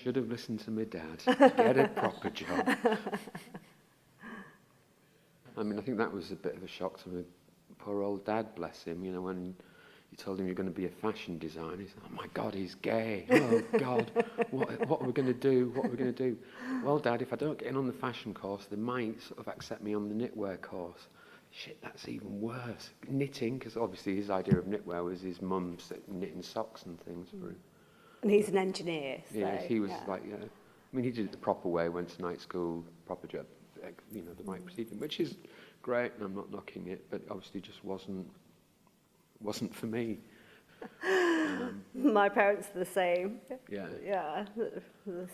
should have listened to my dad. Get a proper job. I mean, I think that was a bit of a shock to my poor old dad, bless him, you know, when you told him you're going to be a fashion designer. He said, oh my God, he's gay. Oh God, what are we going to do? What are we going to do? Well, Dad, if I don't get in on the fashion course, they might sort of accept me on the knitwear course. Shit, that's even worse. Knitting, because obviously his idea of knitwear was his mum's knitting socks and things for him. And he's an engineer, so... Yeah, he was like, yeah. I mean, he did it the proper way, went to night school, proper job, you know, the right procedure, which is great, and I'm not knocking it, but obviously just wasn't for me. My parents are the same. Yeah. Yeah, the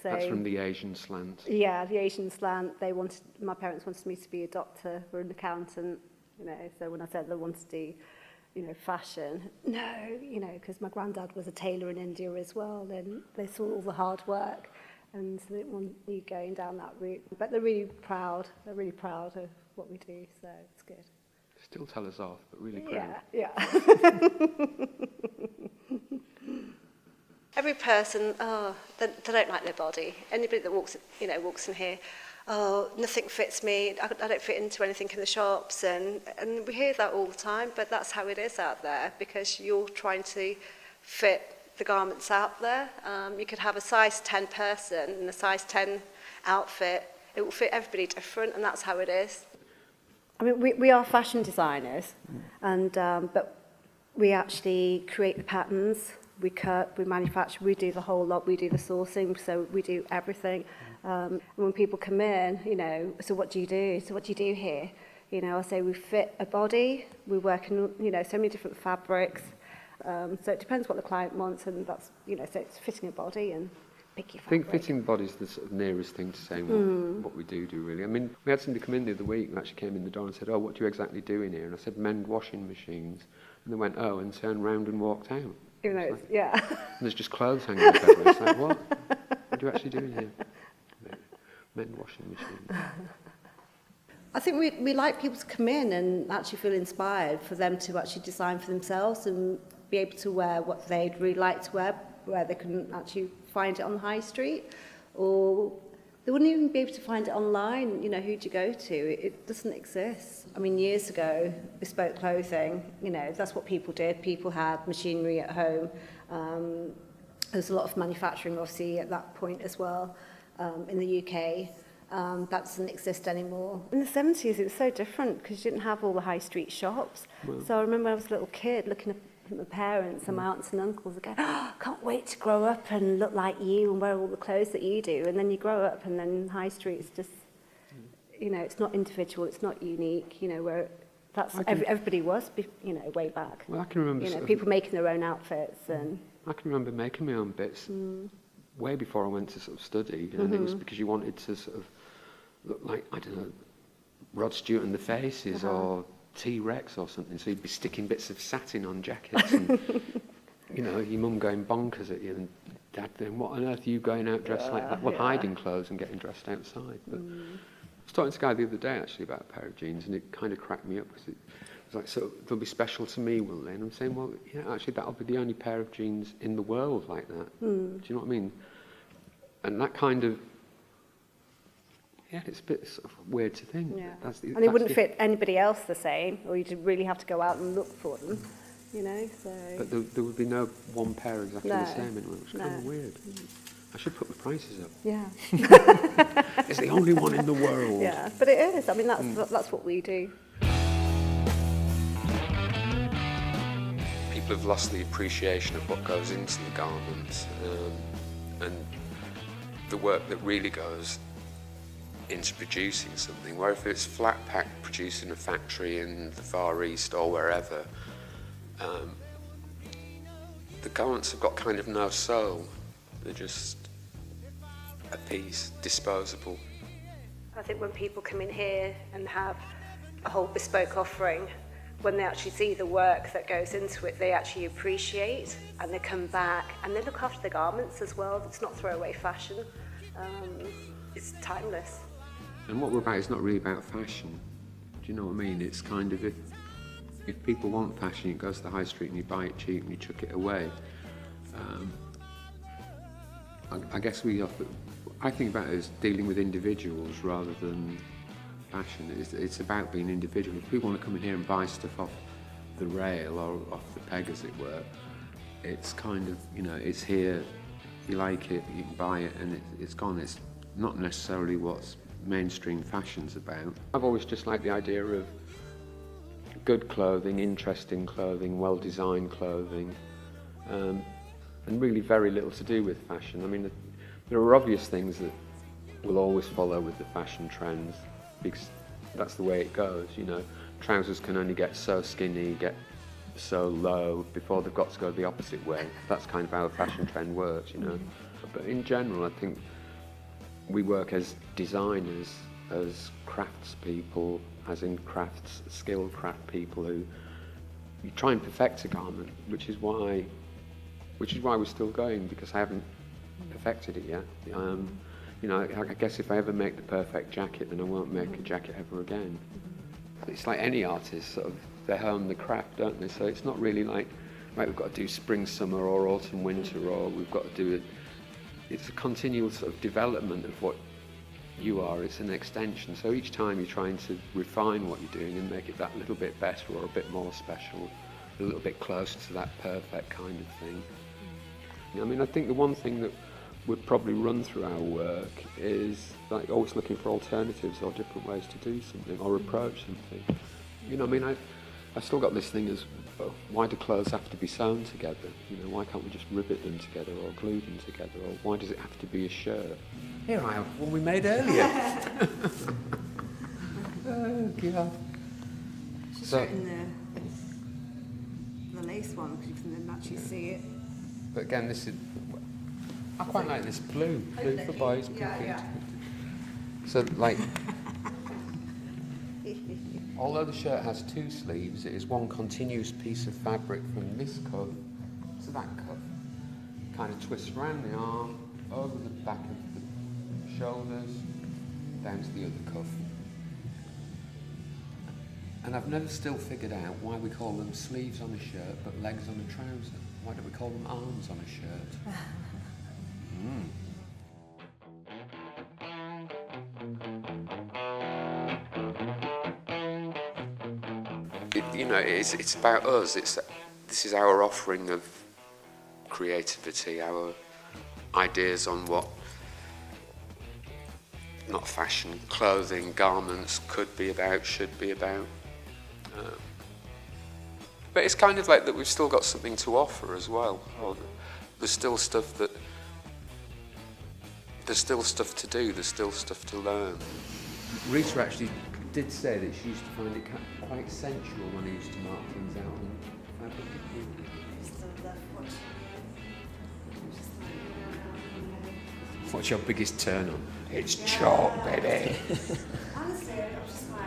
same. That's from the Asian slant. Yeah, the Asian slant. My parents wanted me to be a doctor or an accountant, you know, so when I said they wanted to do, you know, fashion, no, you know, because my granddad was a tailor in India as well, and they saw all the hard work, and so they didn't want me going down that route. But they're really proud of what we do, so it's good. Still tell us off, but really proud. Yeah. Every person, they don't like their body. Anybody that walks in here, oh, nothing fits me. I don't fit into anything in the shops, and we hear that all the time. But that's how it is out there, because you're trying to fit the garments out there. You could have a size 10 person and a size 10 outfit. It will fit everybody different, and that's how it is. I mean, we are fashion designers, and but we actually create the patterns, we cut, we manufacture, we do the whole lot, we do the sourcing, so we do everything. And when people come in, you know, so what do you do? So what do you do here? You know, I say we fit a body, we work in, you know, so many different fabrics. So it depends what the client wants, and that's, you know, so it's fitting a body and picky fabric. I think fitting the body is the sort of nearest thing to saying what we do really. I mean, we had somebody come in the other week who actually came in the door and said, oh, what do you exactly do in here? And I said, mend washing machines. And they went, oh, and turned round and walked out. Even though it's, yeah. And there's just clothes hanging everywhere. It's like, what? What do you actually do in here? Mend washing machines. I think we like people to come in and actually feel inspired for them to actually design for themselves and be able to wear what they'd really like to wear, where they couldn't actually find it on the high street, or they wouldn't even be able to find it online. You know, who do you go to? It doesn't exist. I mean, years ago, bespoke clothing, you know, that's what people did. People had machinery at home. There's a lot of manufacturing, obviously, at that point as well, in the UK. That doesn't exist anymore. In the 70s, it was so different because you didn't have all the high street shops. Well, so I remember I was a little kid looking at my parents and my aunts and uncles going, oh, I can't wait to grow up and look like you and wear all the clothes that you do. And then you grow up and then high street's just, you know, it's not individual, it's not unique, you know, where that's everybody was, you know, way back. Well, I can remember... You know, people making their own outfits and... I can remember making my own bits way before I went to sort of study, and it was because you wanted to sort of look like, I don't know, Rod Stewart and the Faces or T-Rex or something, so you'd be sticking bits of satin on jackets and, you know, your mum going bonkers at you and dad saying, what on earth are you going out dressed like that? Well, hiding clothes and getting dressed outside. But I was talking to this guy the other day actually about a pair of jeans, and it kind of cracked me up because it was like, so they'll be special to me, will they? And I'm saying, well, yeah, actually that'll be the only pair of jeans in the world like that. Do you know what I mean? And that kind of, yeah, it's a bit sort of weird to think. Yeah. And it wouldn't fit anybody else the same, or you'd really have to go out and look for them, you know, so... But there would be no one pair exactly the same anyway, which is kind of weird. I should put the prices up. Yeah. It's the only one in the world. Yeah, but it is. I mean, that's what we do. People have lost the appreciation of what goes into the garments, and the work that really goes into producing something, where if it's flat pack produced in a factory in the Far East or wherever, the garments have got kind of no soul. They're just a piece, disposable. I think when people come in here and have a whole bespoke offering, when they actually see the work that goes into it, they actually appreciate, and they come back and they look after the garments as well. It's not throwaway fashion. It's timeless. And what we're about is not really about fashion. Do you know what I mean? It's kind of, if people want fashion, you go to the high street and you buy it cheap and you chuck it away. I guess I think about it as dealing with individuals rather than fashion. It's about being individual. If people want to come in here and buy stuff off the rail or off the peg, as it were, it's kind of, you know, it's here, you like it, you can buy it, and it's gone. It's not necessarily what mainstream fashion's about. I've always just liked the idea of good clothing, interesting clothing, well-designed clothing, and really very little to do with fashion. I mean, there are obvious things that will always follow with the fashion trends, because that's the way it goes, you know. Trousers can only get so skinny, get so low before they've got to go the opposite way. That's kind of how a fashion trend works, you know. But in general, I think we work as designers, as craftspeople, as in skilled craft people who you try and perfect a garment, which is why we're still going, because I haven't perfected it yet. You know, I guess if I ever make the perfect jacket, then I won't make a jacket ever again. It's like any artist, sort of, they hone the craft, don't they? So it's not really like, right, we've got to do spring, summer, or autumn, winter, or we've got to do it. It's a continual sort of development of what you are. It's an extension. So each time you're trying to refine what you're doing and make it that little bit better or a bit more special, a little bit closer to that perfect kind of thing. You know, I mean, I think the one thing that would probably run through our work is like always looking for alternatives or different ways to do something or approach something. You know, I mean, I still got this thing as, why do clothes have to be sewn together? You know, why can't we just rivet them together or glue them together? Or why does it have to be a shirt? Here I have one we made earlier. Oh, God. She's So- written the lace one, because you can actually see it. But again, this is, I quite like this blue for boys. Yeah. So, like, although the shirt has two sleeves, it is one continuous piece of fabric from this cuff to that cuff. Kind of twists around the arm, over the back of the shoulders, down to the other cuff. And I've never still figured out why we call them sleeves on a shirt but legs on a trouser. Why don't we call them arms on a shirt? You know, it's about us. This is our offering of creativity, our ideas on what, not fashion, clothing, garments could be about, should be about. But it's kind of like that we've still got something to offer as well. Or there's still stuff to do, there's still stuff to learn. Rita actually did say that she used to find it quite sensual when he used to mark things out on fabric. What's your biggest turn on? It's chalk, baby. Honestly, I was just like,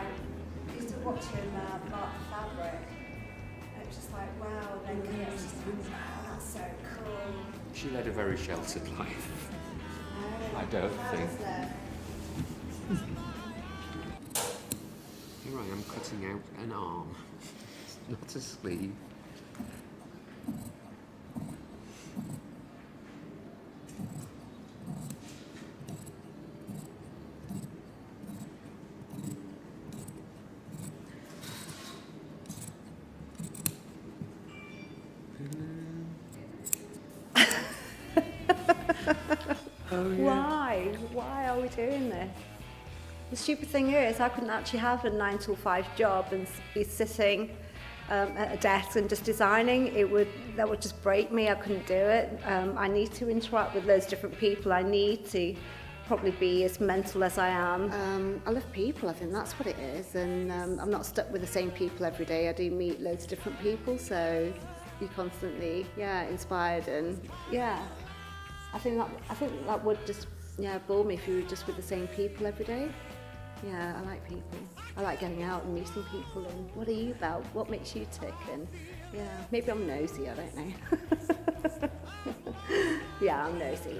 I used to watch him mark the fabric, and it was just like, wow, and then it was just like, wow, that's so cool. She led a very sheltered life. I don't think. Here I am cutting out an arm, not a sleeve. Oh, yeah. Why are we doing this? The stupid thing is, I couldn't actually have a 9 to 5 job and be sitting at a desk and just designing. That would just break me. I couldn't do it. I need to interact with loads of different people. I need to probably be as mental as I am. I love people. I think that's what it is. And I'm not stuck with the same people every day. I do meet loads of different people, so you're constantly, inspired and I think that would just bore me if you were just with the same people every day. I like people. I like getting out and meeting people and what are you about? What makes you tick? And maybe I'm nosy, I don't know. I'm nosy.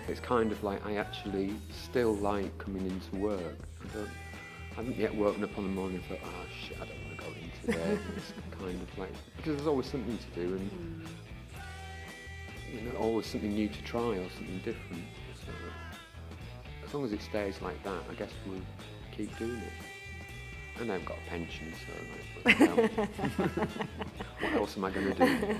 It's kind of like I actually still like coming into work. I haven't yet woken up on the morning and thought, oh shit, I don't want to go in today. It's kind of like, because there's always something to do and you know, always something new to try or something different. So as long as it stays like that, I guess we'll keep doing it. And I've got a pension, so like, what else am I going to do?